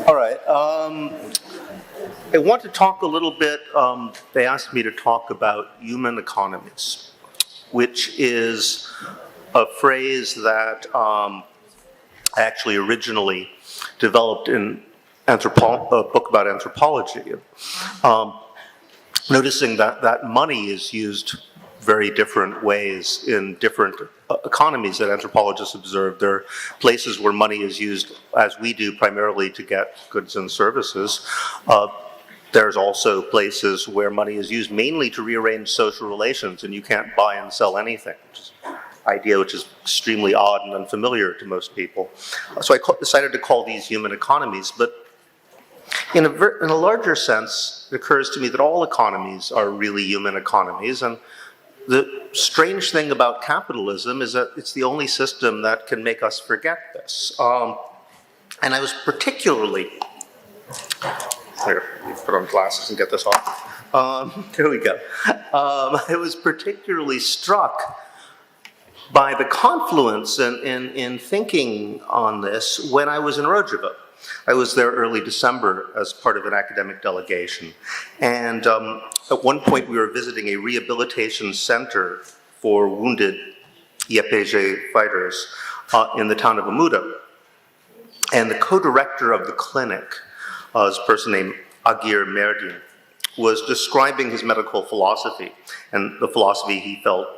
All right. I want to talk a little bit, they asked me to talk about human economies, which is a phrase that I actually originally developed in a book about anthropology. Noticing that money is used very different ways in different economies that anthropologists observe. There are places where money is used, as we do, primarily to get goods and services. There's also places where money is used mainly to rearrange social relations, and you can't buy and sell anything, which is an idea which is extremely odd and unfamiliar to most people. So I decided to call these human economies, but in a larger sense, it occurs to me that all economies are really human economies, and the strange thing about capitalism is that it's the only system that can make us forget this. And I was particularly, here, let me put on glasses and get this off. Here we go. I was particularly struck by the confluence in thinking on this when I was in Rojava. I was there early December as part of an academic delegation. And at one point we were visiting a rehabilitation center for wounded YPG fighters in the town of Amuda. And the co-director of the clinic, is a person named Agir Merdin, was describing his medical philosophy and the philosophy he felt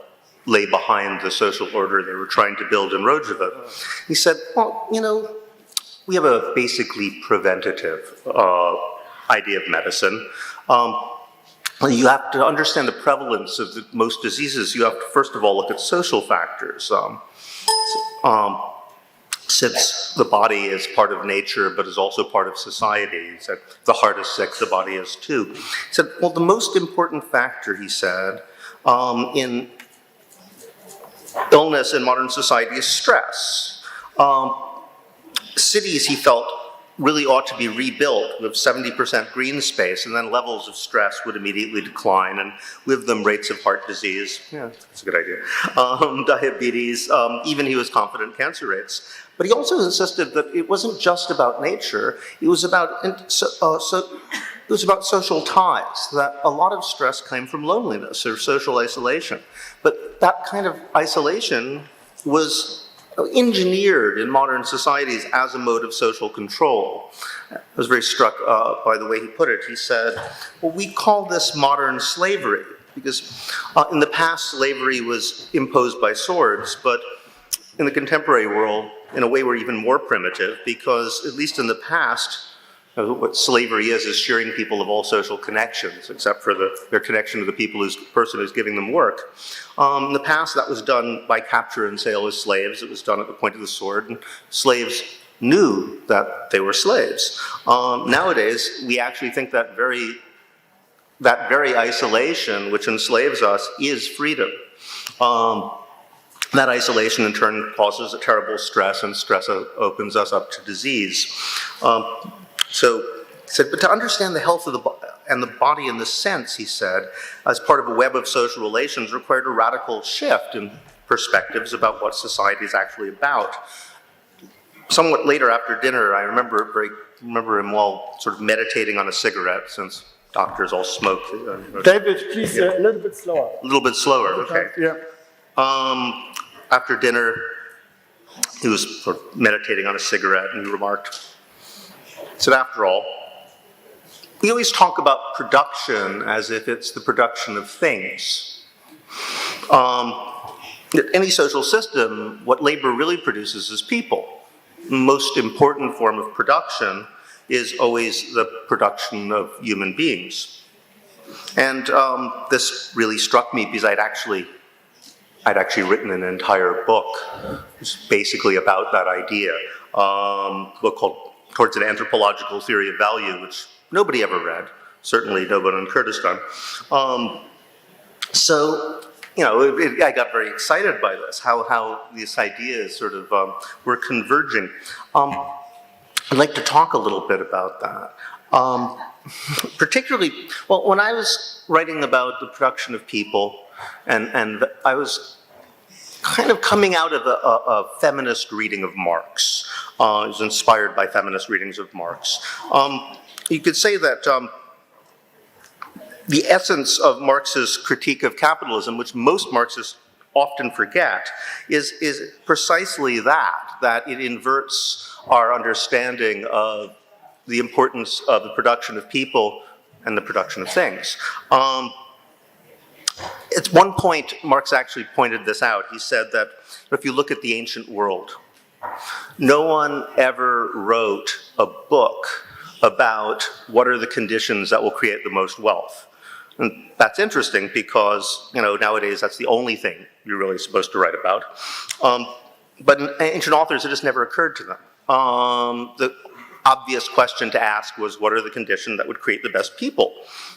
lay behind the social order they were trying to build in Rojava. He said, well, you know, we have a basically preventative idea of medicine. You have to understand the prevalence of most diseases. You have to, first of all, look at social factors. Since the body is part of nature, but is also part of society. He said, if the heart is sick, the body is too. He said, well, the most important factor, he said, in illness in modern society is stress. Cities, he felt, really ought to be rebuilt with 70% green space, and then levels of stress would immediately decline, and with them rates of heart disease, yeah, that's a good idea, diabetes, even he was confident cancer rates. But he also insisted that it wasn't just about nature, it was about social ties, that a lot of stress came from loneliness or social isolation. But that kind of isolation was engineered in modern societies as a mode of social control. I was very struck by the way he put it. He said, well, we call this modern slavery, because in the past slavery was imposed by swords, but in the contemporary world, in a way we're even more primitive, because at least in the past, what slavery is shearing people of all social connections, except for their connection to the person who's giving them work. In the past, that was done by capture and sale as slaves. It was done at the point of the sword, and slaves knew that they were slaves. Nowadays, we actually think that very isolation, which enslaves us, is freedom. That isolation, in turn, causes a terrible stress, and stress opens us up to disease. So he said, but to understand the health of the body in this sense, he said, as part of a web of social relations, required a radical shift in perspectives about what society is actually about. Somewhat later after dinner, I remember him while sort of meditating on a cigarette, since doctors all smoke. David, please, a little bit slower. A little bit slower, okay. Yeah. After dinner, he was sort of meditating on a cigarette, and he remarked, he said, after all, we always talk about production as if it's the production of things. In any social system, what labor really produces is people. The most important form of production is always the production of human beings. And this really struck me because I'd actually written an entire book, basically about that idea, a book called Towards an Anthropological Theory of Value, which nobody ever read, certainly no one in Kurdistan. So, you know, I got very excited by this, how these ideas sort of were converging. I'd like to talk a little bit about that. Particularly, well, when I was writing about the production of people, and I was kind of coming out of a feminist reading of Marx. It was inspired by feminist readings of Marx. You could say that the essence of Marx's critique of capitalism, which most Marxists often forget, is precisely that it inverts our understanding of the importance of the production of people and the production of things. At one point, Marx actually pointed this out. He said that if you look at the ancient world, no one ever wrote a book about what are the conditions that will create the most wealth. And that's interesting because, nowadays that's the only thing you're really supposed to write about. But in ancient authors, it just never occurred to them. The obvious question to ask was, what are the conditions that would create the best people?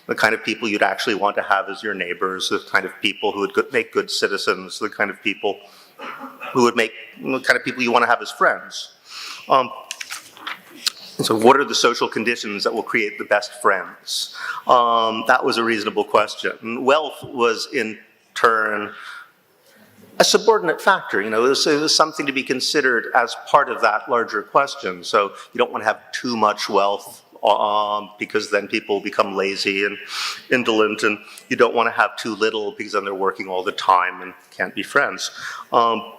The kind of people you'd actually want to have as your neighbors, the kind of people who would make good citizens, the kind of people who would make, the kind of people you want to have as friends. So what are the social conditions that will create the best friends? That was a reasonable question. And wealth was, in turn, a subordinate factor. It was something to be considered as part of that larger question. So you don't want to have too much wealth because then people become lazy and indolent, and you don't want to have too little because then they're working all the time and can't be friends. Now,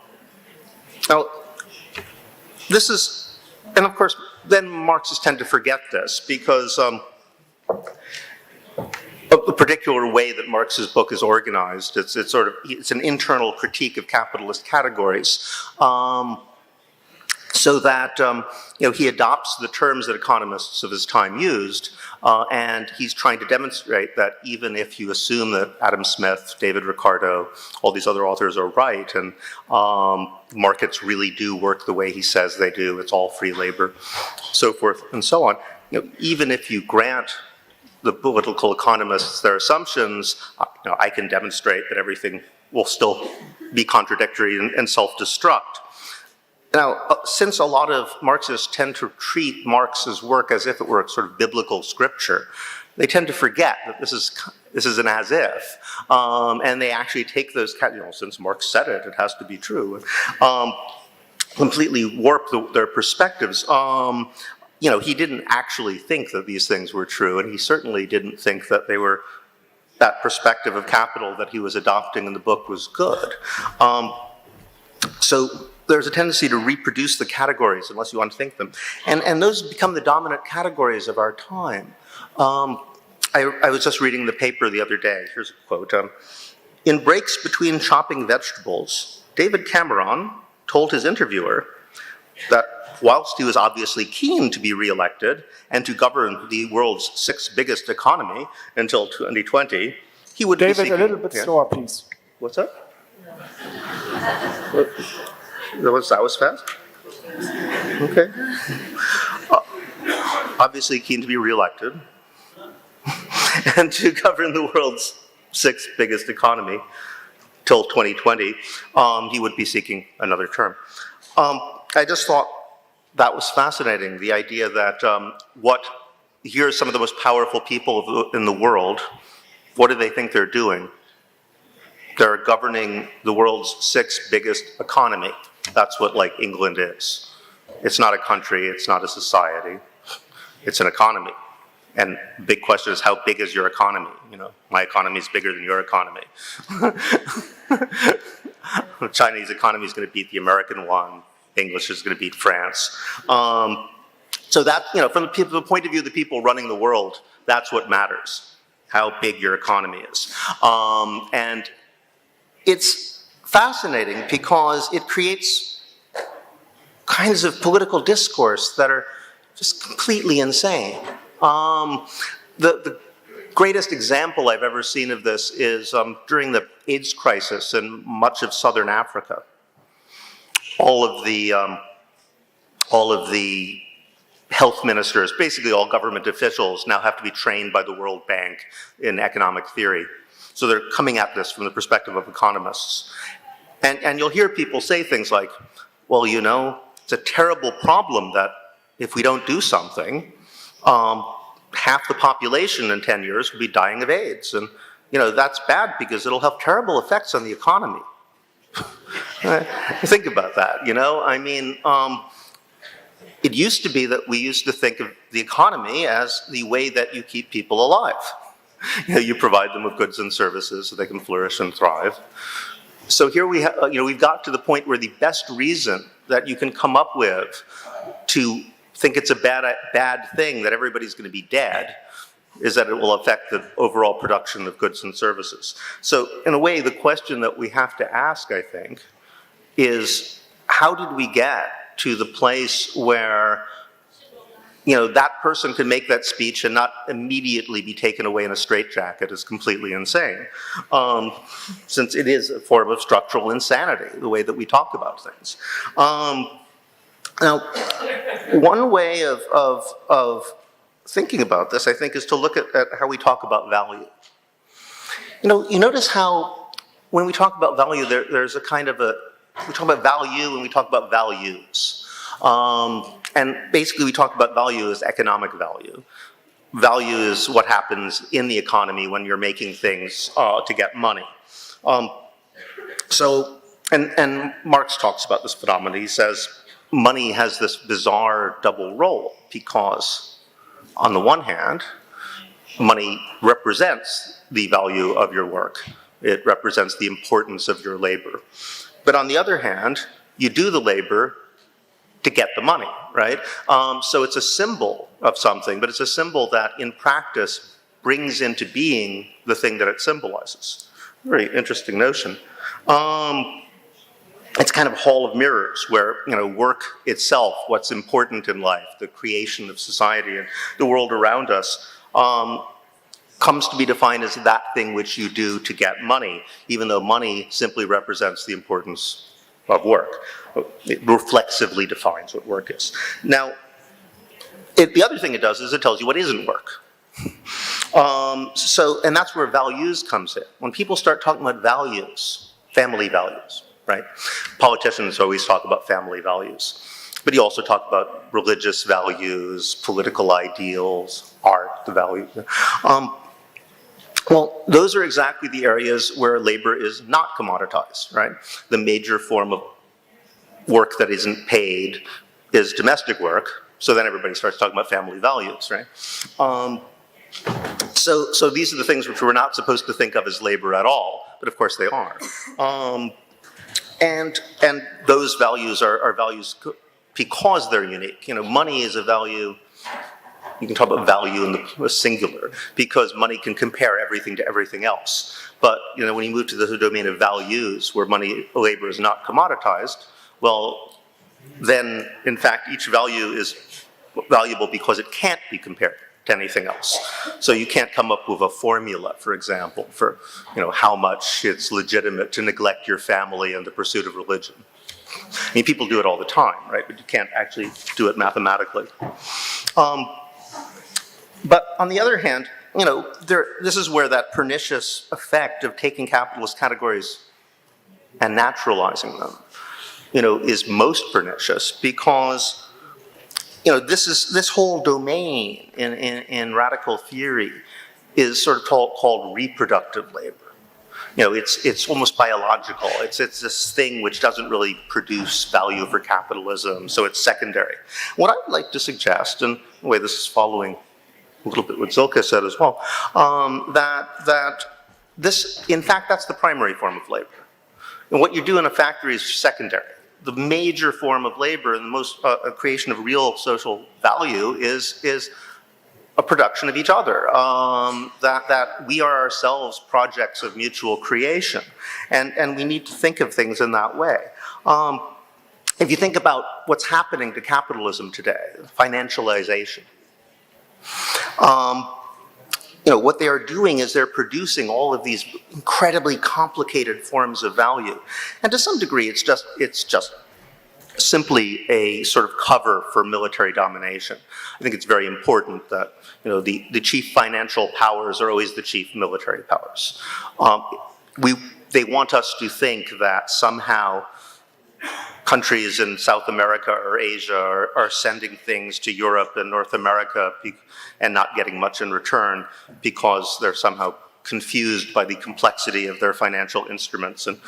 this is, and of course, then Marxists tend to forget this because of the particular way that Marx's book is organized. It's an internal critique of capitalist categories, so that he adopts the terms that economists of his time used, and he's trying to demonstrate that even if you assume that Adam Smith, David Ricardo, all these other authors are right, and markets really do work the way he says they do, it's all free labor, so forth and so on. Even if you grant the political economists their assumptions, I can demonstrate that everything will still be contradictory and self-destruct. Now, since a lot of Marxists tend to treat Marx's work as if it were a sort of biblical scripture, they tend to forget that this is an as if, and they actually take those, since Marx said it, it has to be true, completely warp their perspectives. He didn't actually think that these things were true, and he certainly didn't think that that perspective of capital that he was adopting in the book was good. So there's a tendency to reproduce the categories unless you want to think them. And those become the dominant categories of our time. I was just reading the paper the other day. Here's a quote. In breaks between chopping vegetables, David Cameron told his interviewer that whilst he was obviously keen to be re-elected and to govern the world's sixth biggest economy until 2020, he would be seeking... David, a little bit slower, please. What's that? That was fast? Okay. Obviously keen to be re-elected and to govern the world's sixth biggest economy till 2020, he would be seeking another term. I just thought that was fascinating, the idea that here are some of the most powerful people in the world. What do they think they're doing? They're governing the world's sixth biggest economy. That's what, England is. It's not a country, it's not a society, it's an economy. And the big question is, how big is your economy? My economy is bigger than your economy. The Chinese economy is going to beat the American one. English is going to beat France. So that, from the point of view of the people running the world, that's what matters, how big your economy is. And it's fascinating because it creates kinds of political discourse that are just completely insane. The greatest example I've ever seen of this is during the AIDS crisis in much of southern Africa. All of the health ministers, basically all government officials, now have to be trained by the World Bank in economic theory. So they're coming at this from the perspective of economists. And you'll hear people say things like, well, it's a terrible problem that if we don't do something, half the population in 10 years will be dying of AIDS. And, that's bad because it'll have terrible effects on the economy. Think about that, you know? I mean, it used to be that we used to think of the economy as the way that you keep people alive. You know, you provide them with goods and services so they can flourish and thrive. So here we have, you know, we've got to the point where the best reason that you can come up with to think it's a bad thing that everybody's going to be dead is that it will affect the overall production of goods and services. So in a way, the question that we have to ask, I think, is how did we get to the place where, you know, that person can make that speech and not immediately be taken away in a straitjacket is completely insane, since it is a form of structural insanity, the way that we talk about things. Now, one way of thinking about this, I think, is to look at how we talk about value. You know, you notice how when we talk about value, there's a kind of we talk about value and we talk about values. And basically we talk about value as economic value. Value is what happens in the economy when you're making things to get money. And Marx talks about this phenomenon. He says money has this bizarre double role because on the one hand, money represents the value of your work. It represents the importance of your labor. But on the other hand, you do the labor to get the money, right? So it's a symbol of something, but it's a symbol that in practice brings into being the thing that it symbolizes. Very interesting notion. It's kind of hall of mirrors where, you know, work itself, what's important in life, the creation of society and the world around us, comes to be defined as that thing which you do to get money, even though money simply represents the importance of work. It reflexively defines what work is. Now, the other thing it does is it tells you what isn't work. And that's where values comes in. When people start talking about values, family values, right? Politicians always talk about family values. But you also talk about religious values, political ideals, art, the value. Well, those are exactly the areas where labor is not commoditized, right? The major form of work that isn't paid is domestic work, so then everybody starts talking about family values, right? So these are the things which we're not supposed to think of as labor at all, but of course they are. And those values are values because they're unique. You know, money is a value. You can talk about value in the singular because money can compare everything to everything else. But, you know, when you move to the domain of values where labor is not commoditized, well, then in fact each value is valuable because it can't be compared to anything else. So you can't come up with a formula, for example, for, you know, how much it's legitimate to neglect your family in the pursuit of religion. I mean, people do it all the time, right? But you can't actually do it mathematically. But on the other hand, you know, this is where that pernicious effect of taking capitalist categories and naturalizing them, you know, is most pernicious because, you know, this whole domain in radical theory is sort of called reproductive labor. You know, it's almost biological. It's this thing which doesn't really produce value for capitalism, so it's secondary. What I would like to suggest, and the way this is following a little bit what Zilke said as well, that this, in fact, that's the primary form of labor. And what you do in a factory is secondary. The major form of labor and the most creation of real social value is a production of each other. That we are ourselves projects of mutual creation, and we need to think of things in that way. If you think about what's happening to capitalism today, financialization. You know, what they are doing is they're producing all of these incredibly complicated forms of value. And to some degree, it's just simply a sort of cover for military domination. I think it's very important that, you know, the chief financial powers are always the chief military powers. They want us to think that somehow countries in South America or Asia are sending things to Europe and North America and not getting much in return because they're somehow confused by the complexity of their financial instruments, and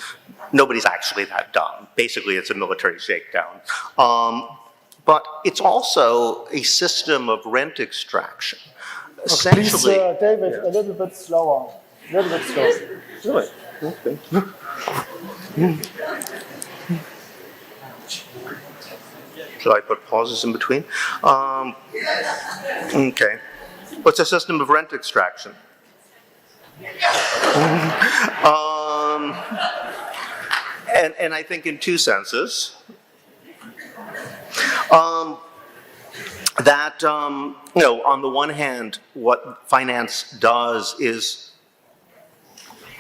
nobody's actually that dumb. Basically, it's a military shakedown. But it's also a system of rent extraction. Essentially, Please, David, a little bit slower. A little bit slower. really? Okay. Should I put pauses in between? Okay. What's a system of rent extraction? And I think in two senses. That, on the one hand, what finance does is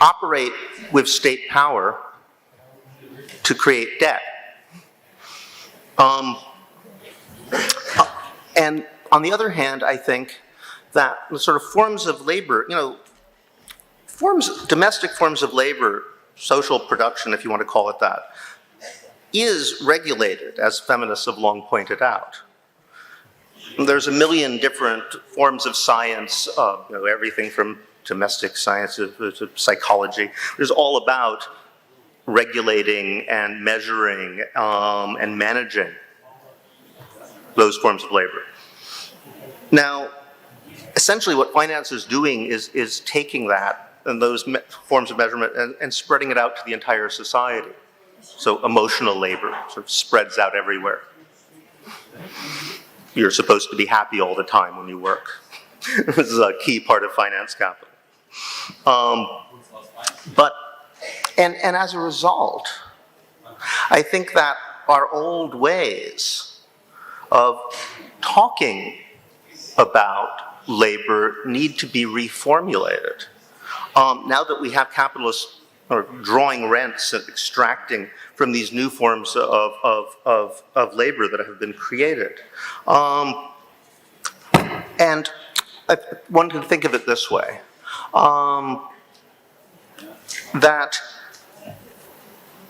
operate with state power to create debt. And on the other hand, I think that the sort of forms of labor, domestic forms of labor, social production, if you want to call it that, is regulated, as feminists have long pointed out. There's a million different forms of science, everything from domestic science to psychology. It's all about regulating and measuring and managing those forms of labor. Now, essentially what finance is doing is taking that and those forms of measurement and spreading it out to the entire society. So emotional labor sort of spreads out everywhere. You're supposed to be happy all the time when you work. This is a key part of finance capital. And as a result, I think that our old ways of talking about labor need to be reformulated. Now that we have capitalists drawing rents and extracting from these new forms of labor that have been created. And one can think of it this way,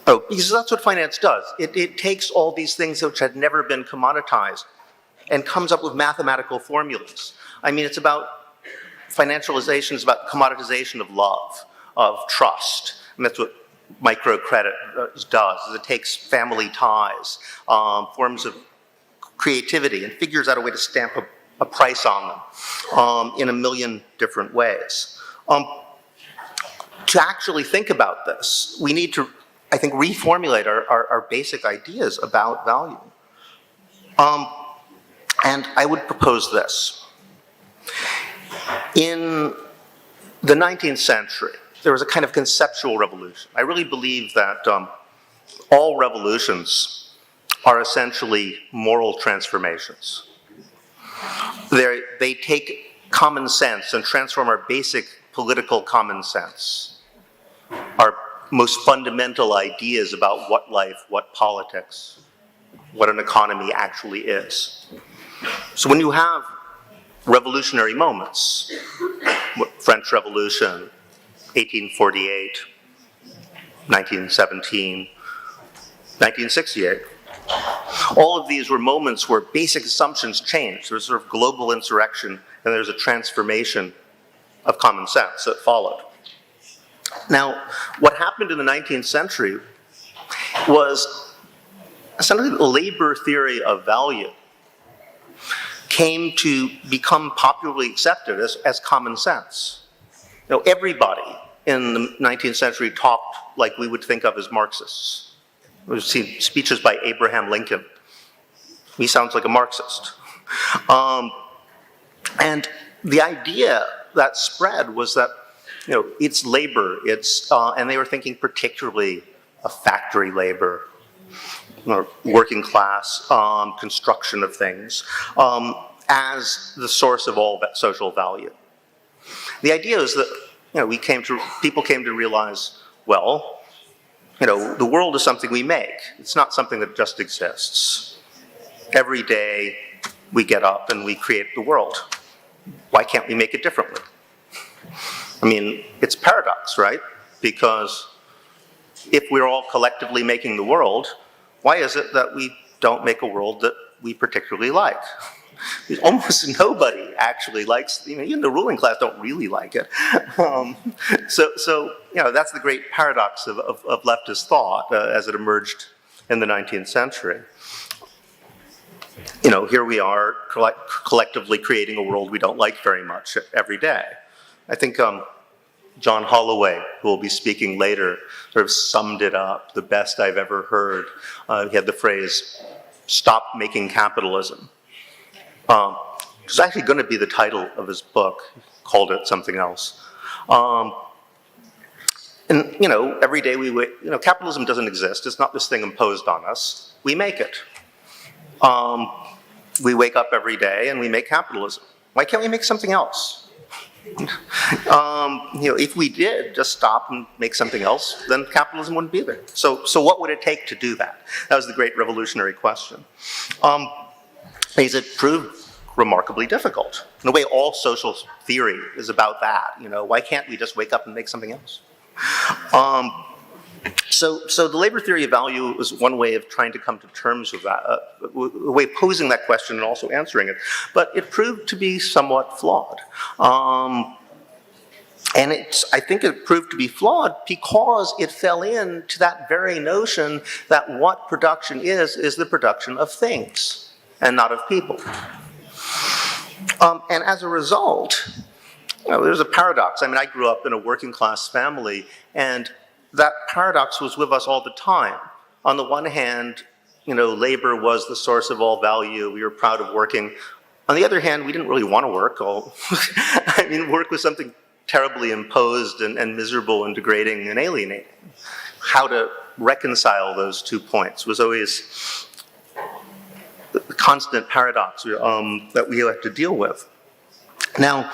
because that's what finance does. It takes all these things which had never been commoditized and comes up with mathematical formulas. I mean, it's about financialization, is about commoditization of love, of trust. And that's what microcredit does, is it takes family ties, forms of creativity, and figures out a way to stamp a price on them in a million different ways. To actually think about this, we need to, I think, reformulate our basic ideas about value. And I would propose this. In the 19th century, there was a kind of conceptual revolution. I really believe that all revolutions are essentially moral transformations. They take common sense and transform our basic political common sense, our most fundamental ideas about what life, what politics, what an economy actually is. So when you have revolutionary moments, French Revolution, 1848, 1917, 1968. All of these were moments where basic assumptions changed. There was sort of global insurrection, and there was a transformation of common sense that followed. Now, what happened in the 19th century was essentially the labor theory of value came to become popularly accepted as common sense. Everybody in the 19th century talked like we would think of as Marxists. We've seen speeches by Abraham Lincoln. He sounds like a Marxist. And the idea that spread was that, it's labor, and they were thinking particularly of factory labor, working class construction of things, as the source of all that social value. The idea is that, people came to realize, well, the world is something we make. It's not something that just exists. Every day we get up and we create the world. Why can't we make it differently? I mean, it's a paradox, right? Because if we're all collectively making the world, why is it that we don't make a world that we particularly like? Almost nobody actually likes, even the ruling class don't really like it. So that's the great paradox of leftist thought as it emerged in the 19th century. Here we are collectively creating a world we don't like very much every day. I think John Holloway, who will be speaking later, sort of summed it up the best I've ever heard. He had the phrase, "Stop making capitalism." It's actually going to be the title of his book. He called it something else. And every day capitalism doesn't exist. It's not this thing imposed on us. We make it. We wake up every day and we make capitalism. Why can't we make something else? If we did just stop and make something else, then capitalism wouldn't be there. So what would it take to do that? That was the great revolutionary question. Because it proved remarkably difficult. In a way, all social theory is about that. Why can't we just wake up and make something else? So the labor theory of value was one way of trying to come to terms with that, a way of posing that question and also answering it. But it proved to be somewhat flawed. And I think it proved to be flawed because it fell into that very notion that what production is the production of things and not of people. And as a result, there's a paradox. I grew up in a working class family, and that paradox was with us all the time. On the one hand, labor was the source of all value. We were proud of working. On the other hand, we didn't really want to work. Work was something terribly imposed and miserable and degrading and alienating. How to reconcile those 2 points was always the constant paradox that we had to deal with. Now,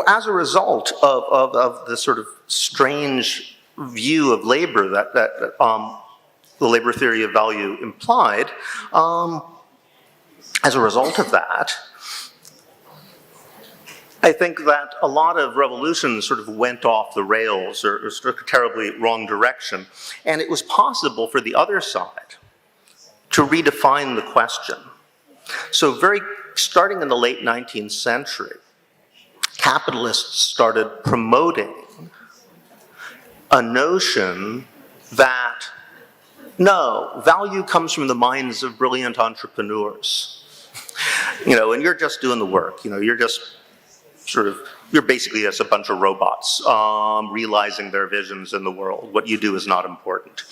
as a result of the sort of strange view of labor that the labor theory of value implied, as a result of that, I think that a lot of revolutions sort of went off the rails or struck a terribly wrong direction. And it was possible for the other side to redefine the question. So starting in the late 19th century, capitalists started promoting a notion that, no, value comes from the minds of brilliant entrepreneurs. And you're just doing the work. You're just you're basically just a bunch of robots realizing their visions in the world. What you do is not important.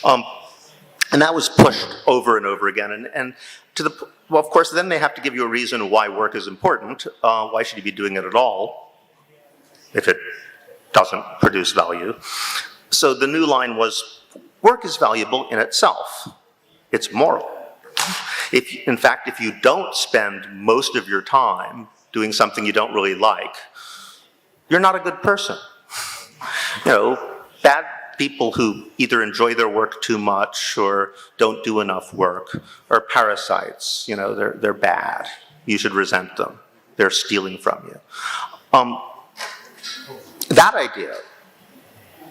And that was pushed over and over again. And of course, then they have to give you a reason why work is important. Why should you be doing it at all if it doesn't produce value? So the new line was, work is valuable in itself. It's moral. In fact, if you don't spend most of your time doing something you don't really like, you're not a good person. Bad people who either enjoy their work too much or don't do enough work are parasites. They're bad. You should resent them. They're stealing from you. That idea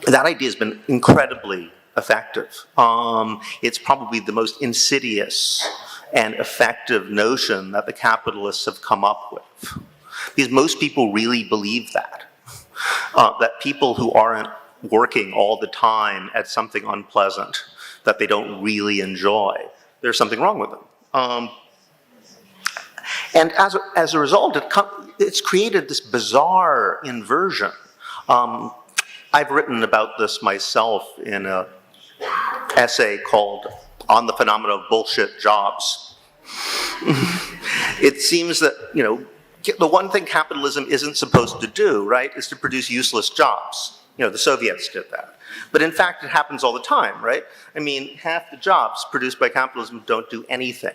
has been incredibly effective. It's probably the most insidious and effective notion that the capitalists have come up with. Because most people really believe that people who aren't working all the time at something unpleasant that they don't really enjoy, there's something wrong with them. And as a result, it's created this bizarre inversion. I've written about this myself in an essay called On the Phenomena of Bullshit Jobs. It seems that, the one thing capitalism isn't supposed to do, right, is to produce useless jobs. The Soviets did that. But in fact, it happens all the time, right? Half the jobs produced by capitalism don't do anything.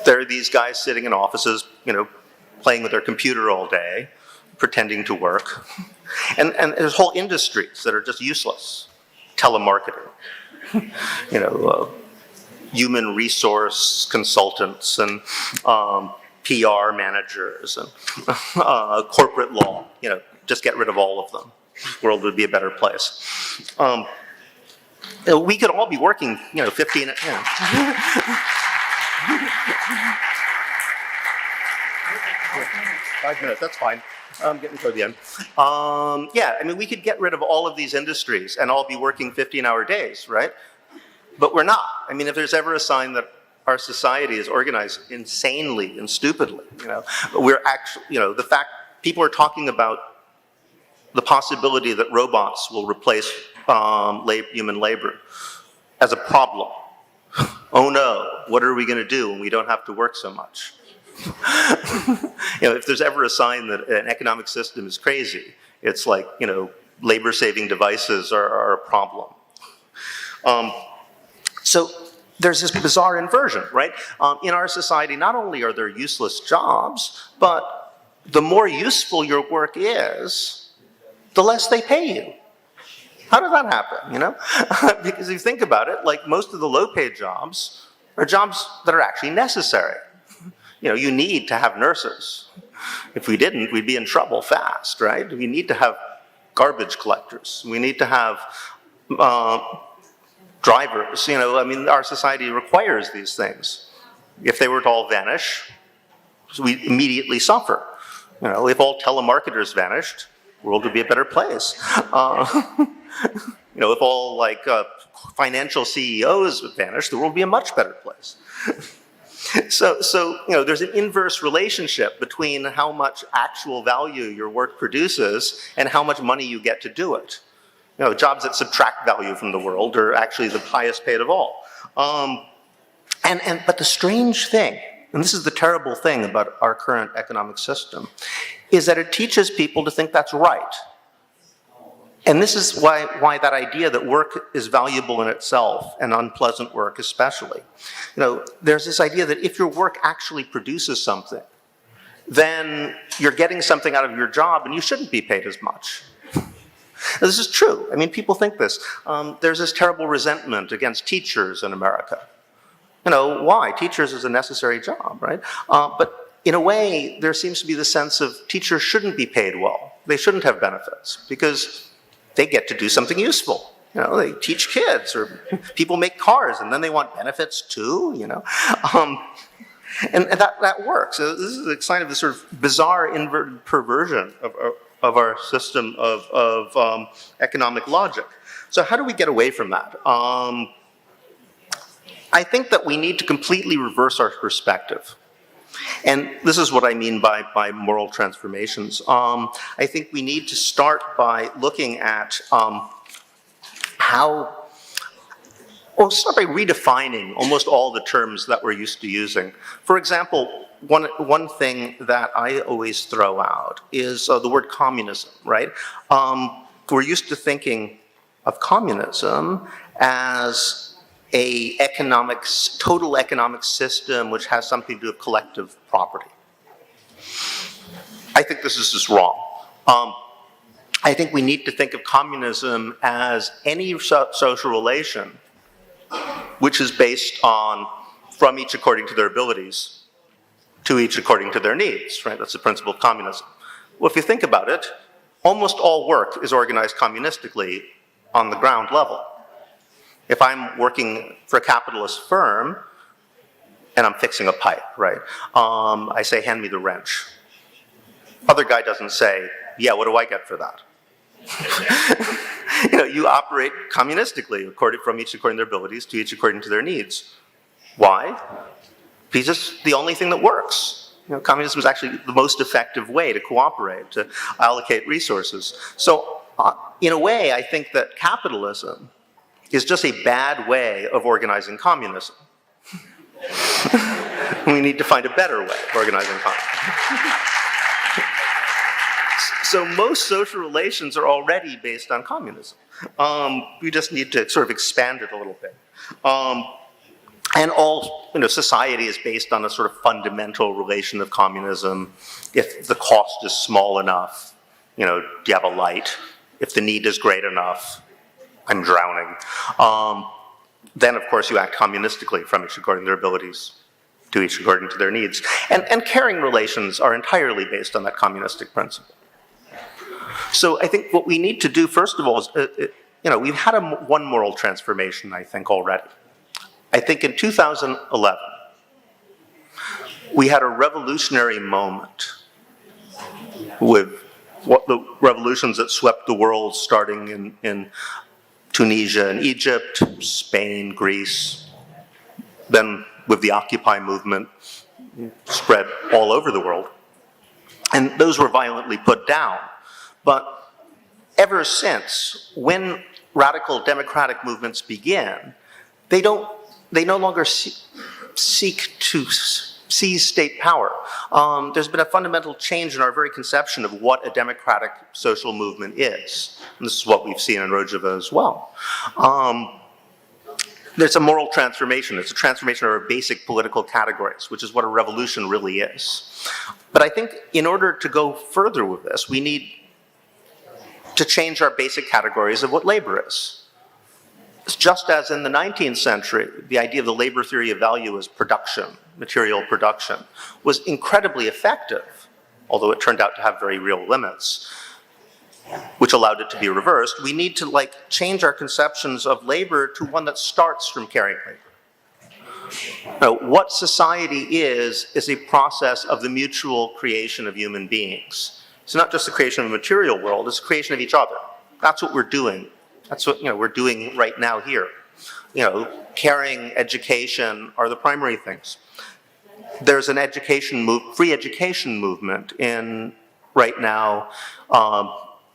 There are these guys sitting in offices, playing with their computer all day, pretending to work. And there's whole industries that are just useless. Telemarketing, human resource consultants and PR managers and corporate law. Just get rid of all of them. The world would be a better place. We could all be working, 15. 5 minutes, that's fine. I'm getting toward the end. Yeah, I mean, we could get rid of all of these industries and all be working 15-hour days, right? But we're not. I mean, if there's ever a sign that our society is organized insanely and stupidly, we're actually, the fact people are talking about the possibility that robots will replace human labor as a problem. Oh no, what are we going to do when we don't have to work so much? If there's ever a sign that an economic system is crazy, it's like, labor-saving devices are a problem. So there's this bizarre inversion, right? In our society, not only are there useless jobs, but the more useful your work is, the less they pay you. How does that happen, Because if you think about it, like most of the low-paid jobs are jobs that are actually necessary. You need to have nurses. If we didn't, we'd be in trouble fast, right? We need to have garbage collectors. We need to have drivers. Our society requires these things. If they were to all vanish, we immediately suffer. If all telemarketers vanished, the world would be a better place. If all financial CEOs would vanish, the world would be a much better place. So there's an inverse relationship between how much actual value your work produces and how much money you get to do it. Jobs that subtract value from the world are actually the highest paid of all. But the strange thing, and this is the terrible thing about our current economic system, is that it teaches people to think that's right. And this is why that idea that work is valuable in itself, and unpleasant work especially. There's this idea that if your work actually produces something, then you're getting something out of your job and you shouldn't be paid as much. Now, this is true. I mean, people think this. There's this terrible resentment against teachers in America. Why? Teachers is a necessary job, right? But in a way, there seems to be the sense of teachers shouldn't be paid well. They shouldn't have benefits because they get to do something useful. They teach kids, or people make cars, and then they want benefits too, and that works. So this is a sign of this sort of bizarre inverted perversion of our system of economic logic. So how do we get away from that? I think that we need to completely reverse our perspective. And this is what I mean by moral transformations. I think we need to start by looking at start by redefining almost all the terms that we're used to using. For example, one thing that I always throw out is the word communism, right? We're used to thinking of communism as a total economic system which has something to do with collective property. I think this is just wrong. I think we need to think of communism as any social relation which is based on from each according to their abilities to each according to their needs, right? That's the principle of communism. Well, if you think about it, almost all work is organized communistically on the ground level. If I'm working for a capitalist firm and I'm fixing a pipe, right? I say, hand me the wrench. Other guy doesn't say, yeah, what do I get for that? You operate communistically, from each according to their abilities to each according to their needs. Why? Because it's the only thing that works. Communism is actually the most effective way to cooperate, to allocate resources. So, in a way, I think that capitalism is just a bad way of organizing communism. We need to find a better way of organizing communism. So most social relations are already based on communism. We just need to sort of expand it a little bit. And all society is based on a sort of fundamental relation of communism. If the cost is small enough, do you have a light? If the need is great enough, I'm drowning. Then, of course, you act communistically from each according to their abilities to each according to their needs. And caring relations are entirely based on that communistic principle. So I think what we need to do, first of all, is, we've had one moral transformation, I think, already. I think in 2011, we had a revolutionary moment with what the revolutions that swept the world, starting in Tunisia and Egypt, Spain, Greece, then with the Occupy movement, spread all over the world. And those were violently put down. But ever since, when radical democratic movements begin, they no longer seek to seize state power. There's been a fundamental change in our very conception of what a democratic social movement is. And this is what we've seen in Rojava as well. There's a moral transformation. It's a transformation of our basic political categories, which is what a revolution really is. But I think in order to go further with this, we need to change our basic categories of what labor is. Just as in the 19th century, the idea of the labor theory of value as production, material production, was incredibly effective, although it turned out to have very real limits, which allowed it to be reversed. We need to change our conceptions of labor to one that starts from caring labor. Now, what society is a process of the mutual creation of human beings. It's not just the creation of a material world, it's the creation of each other. That's what we're doing. That's what we're doing right now here. Caring, education are the primary things. There's an free education movement right now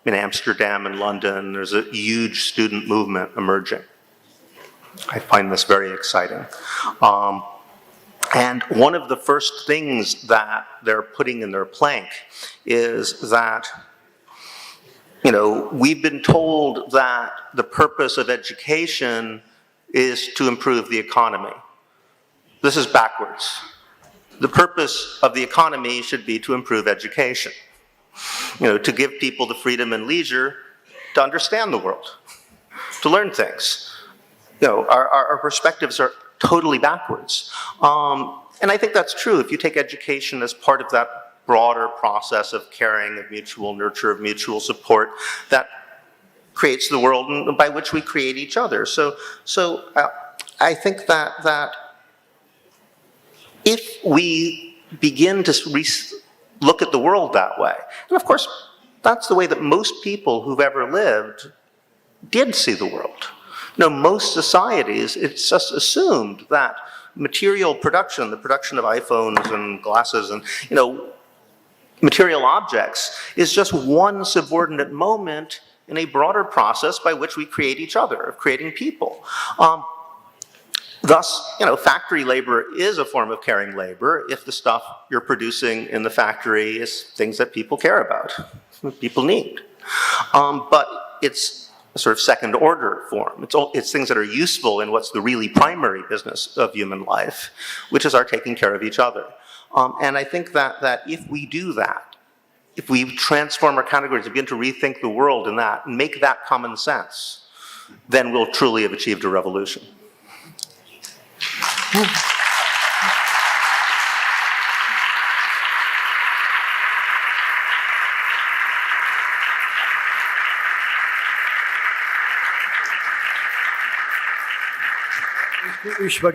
in Amsterdam and London. There's a huge student movement emerging. I find this very exciting. And one of the first things that they're putting in their plank is that we've been told that the purpose of education is to improve the economy. This is backwards. The purpose of the economy should be to improve education. To give people the freedom and leisure to understand the world, to learn things. Our perspectives are totally backwards. And I think that's true if you take education as part of that broader process of caring, of mutual nurture, of mutual support that creates the world by which we create each other. So I think that if we begin to look at the world that way, and of course that's the way that most people who've ever lived did see the world. Most societies, it's just assumed that material production, the production of iPhones and glasses and material objects, is just one subordinate moment in a broader process by which we create each other, of creating people. Thus, factory labor is a form of caring labor if the stuff you're producing in the factory is things that people care about, people need. But it's a sort of second order form. It's things that are useful in what's the really primary business of human life, which is our taking care of each other. And I think that if we do that, if we transform our categories, begin to rethink the world in that, and make that common sense, then we'll truly have achieved a revolution. Ich